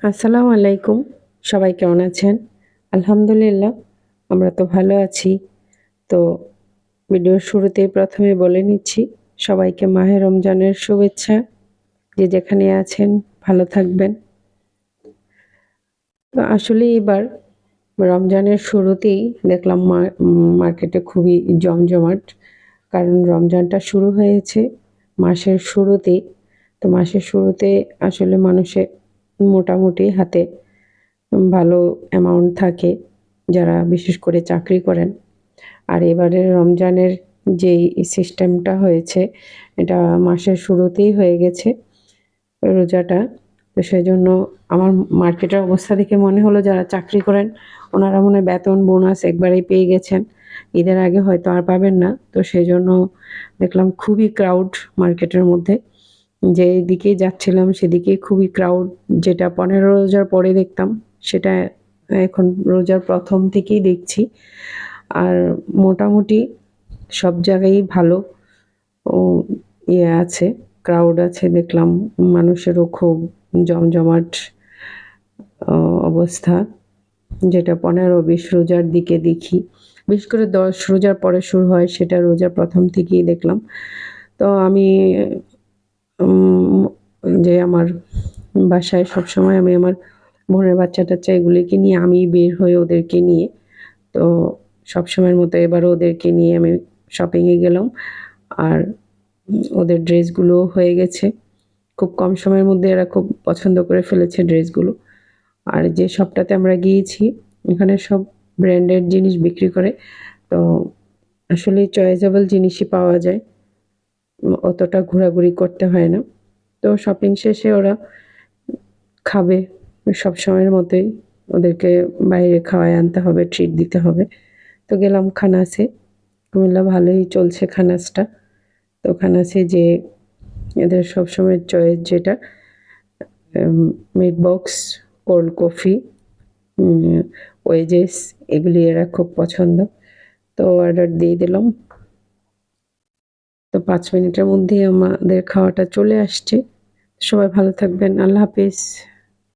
আসসালামু আলাইকুম। সবাই কেমন আছেন? আলহামদুলিল্লাহ, আমরা তো ভালো আছি। তো ভিডিওর শুরুতেই ১ম এ বলে নিচ্ছি, সবাইকে মাহে রমজানের শুভেচ্ছা। যে যেখানে আছেন ভালো থাকবেন। তো আসলে এবার রমজানের শুরুতেই দেখলাম মার্কেটে খুবই জমজমাট। কারণ রমজানটা শুরু হয়েছে মাসের শুরুতেই। তো মাসের শুরুতে আসলে মানুষের মোটামুটি হাতে ভালো অ্যামাউন্ট থাকে, যারা বিশেষ করে চাকরি করেন। আর এবারের রমজানের যেই সিস্টেমটা হয়েছে, এটা মাসের শুরুতেই হয়ে গেছে রোজাটা। তো সেজন্য আমার মার্কেটের অবস্থা দেখে মনে হলো যারা চাকরি করেন ওনারা মনে হয় বেতন বোনাস একবারেই পেয়ে গেছেন। ঈদের আগে হয়তো আর পাবেন না। তো সেজন্য দেখলাম খুবই ক্রাউড মার্কেটের মধ্যে। যেদিকেই যাচ্ছিলাম সেদিকেই খুবই ক্রাউড। যেটা ১৫ রোজার পরে দেখতাম সেটা এখন রোজার ১ম থেকেই দেখছি। আর মোটামুটি সব জায়গায়ই ভালো ও আছে, ক্রাউড আছে দেখলাম। মানুষেরও খুব জমজমাট অবস্থা, যেটা ১৫-২০ রোজার দিকে দেখি। বিশেষ করে ১০ রোজার পরে শুরু হয়, সেটা রোজার ১ম থেকেই দেখলাম। তো আমি উম যে আমার বাসায় সবসময় আমি আমার বোনের বাচ্চা-টাচ্চা এগুলিকে নিয়ে আমি বের হই ওদেরকে নিয়ে। তো সবসময়ের মতো এবারও ওদেরকে নিয়ে আমি শপিং এ গেলাম। আর ওদের ড্রেসগুলোও হয়ে গেছে। খুব কম সময়ের মধ্যে এরা খুব পছন্দ করে ফেলেছে ড্রেসগুলো। আর যে শপটাতে আমরা গিয়েছি, এখানে সব ব্র্যান্ডেড জিনিস বিক্রি করে। তো আসলে চয়েসেবল জিনিসই পাওয়া যায়। অতটা ঘোরাঘুরি করতে হয় না। তো শপিং শেষে ওরা খাবে সবসময়ের মতোই। ওদেরকে বাইরে খাওয়ায় আনতে হবে, ট্রিট দিতে হবে। তো গেলাম খানাসে। কুমিল্লা ভালোই চলছে খানাসটা। তো খানাসে যেয়ে এদের সবসময়ের চয়েস যেটা meat box, cold coffee, wedges, এগুলি এরা খুব পছন্দ। তো অর্ডার দিয়ে দিলাম। তো ৫ মিনিটের মধ্যেই আমাদের খাওয়াটা চলে আসছে। সবাই ভালো থাকবেন। আল্লাহ হাফেজ।